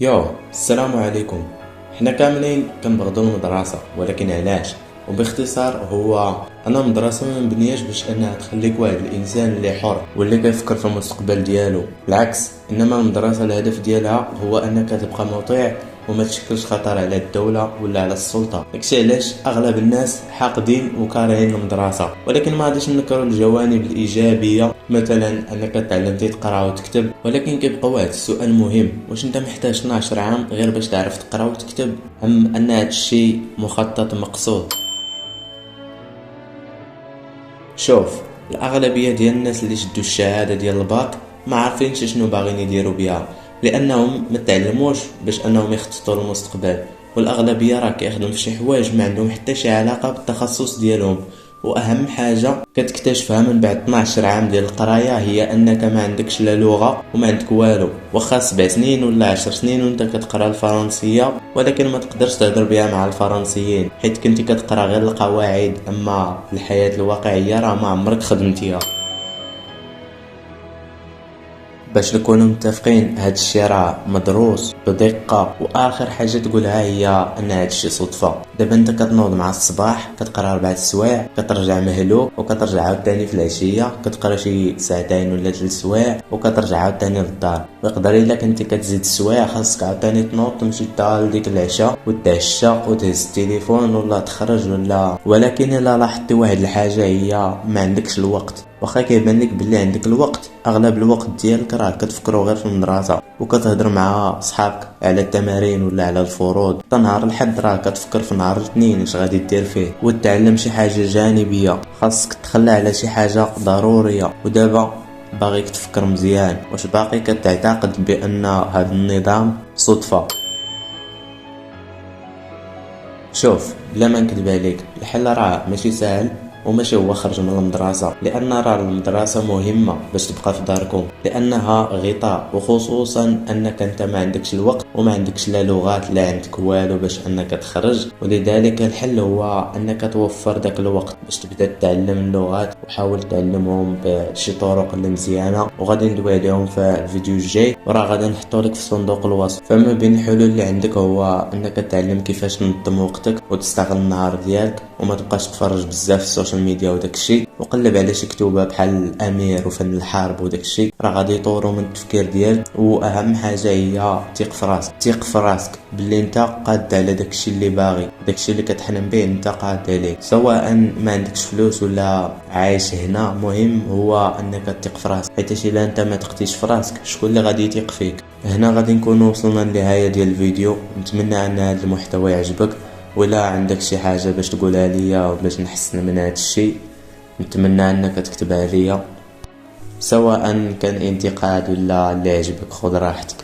السلام عليكم. احنا كاملين كنبغضوا المدرسة، ولكن علاش؟ وباختصار هو انا المدرسة ما مبنياش باش انها تخليك واحد الانسان اللي حر واللي كيفكر في المستقبل ديالو، بالعكس، انما المدرسة الهدف ديالها هو انك تبقى مطيع وما تشكلش خطر على الدولة ولا على السلطة. داكشي علاش اغلب الناس حاقدين وكارهين المدرسة. ولكن ما غاديش نكروا الجوانب الايجابية، مثلا انك تعلمتي تقرا وتكتب، ولكن كيبقى واحد السؤال مهم: واش انت محتاج 12 عام غير باش تعرف تقرا وتكتب، ام ان هذا الشيء مخطط مقصود؟ شوف، الاغلبيه ديال الناس اللي شدوا الشهاده ديال الباك ما عارفينش شنو باغيين يديروا بها، لانهم ما تعلموش باش انهم يخططوا للمستقبل. والاغلبيه راه كيخدم في شي حوايج ما عندهم حتى شي علاقه بالتخصص ديالهم. واهم حاجه كتكتشفها من بعد 12 عام ديال القرايه هي انك ما عندكش لا لغه وما عندك والو. واخا 7 سنين ولا 10 سنين وانت كتقرا الفرنسيه، ولكن ما تقدرش تهضر بها مع الفرنسيين حيت كنتي كتقرا غير القواعد، اما الحياه الواقعيه راه ما عمرك خدمتيها. باش نكونوا متفقين، هاد الشيء راه مدروس بدقه، واخر حاجه تقولها هي ان هاد الشيء صدفه. دابا انت كتنوض مع الصباح، كتقرا 4 سوايع، كترجع مهلوك، وكترجع عاوتاني في العشيه كتقرا شي ساعتين ولا 3 سوايع، وكترجع عاوتاني للدار. ويقدر الا كنتي كتزيد السوايع خاصك عاوتاني تنوض تمشي حتى لديك العشاء وتعشى وتهز التليفون ولا تخرج ولا. ولكن الا لاحظتي واحد الحاجه هي ما عندكش الوقت. واخا كيبان لك بلي عندك الوقت، اغلب الوقت ديالك راه كتفكروا غير في المدرسه وكتهضر مع صحابك على التمارين ولا على الفروض. حتى نهار الحد راه كتفكر في نهار الاثنين اش غادي دير فيه، وتتعلم شي حاجه جانبيه. خاصك تخلى على شي حاجه ضروريه. ودابا باغيك تفكر مزيان، واش باقي كتعتقد بان هذا النظام صدفه؟ شوف، بلا ما نكذب عليك، الحل راه ماشي سهل وماشي هو خرج من المدرسة، لأن راه المدرسة مهمة باش تبقى في داركم، لأنها غطاء، وخصوصا أنك أنت ما عندكش الوقت وما عندكش لا لغات لا عندك والو باش أنك تخرج. ولذلك الحل هو أنك توفر داك الوقت باش تبدأ تتعلم اللغات، وحاول تعلمهم بشي طرق اللي مزيانة، وغادي ندوي عليهم في الفيديو الجاي، وراه غادي نحطو لك في صندوق الوصف. فما بين الحلول اللي عندك هو أنك تعلم كيفاش تنظم وقتك وتستغل النهار ديالك، وما تبقاش تفرج بزاف في السوشيال ميديا وداكشي، وقلب على شي كتوبه بحال الامير وفن الحرب وداكشي، راه غادي يطوروا من التفكير ديالك. واهم حاجه هي ثق في راسك. ثق في راسك باللي انت قاد على داكشي اللي باغي، داكشي اللي كتحلم به انت قاد عليه، سواء ما عندكش فلوس ولا عايش هنا. مهم هو انك تثق في راسك، حيت الا انت ما تقتيش في راسك شكون اللي غادي يثق فيك؟ هنا غادي نكونوا وصلنا للنهايه ديال الفيديو. نتمنى ان هذا المحتوى يعجبك، ولا عندك شي حاجه باش تقولها ليا باش نحسن من هذا الشيء، نتمنى انك تكتبها ليا، سواء كان انتقاد ولا اللي عجبك خذ راحتك.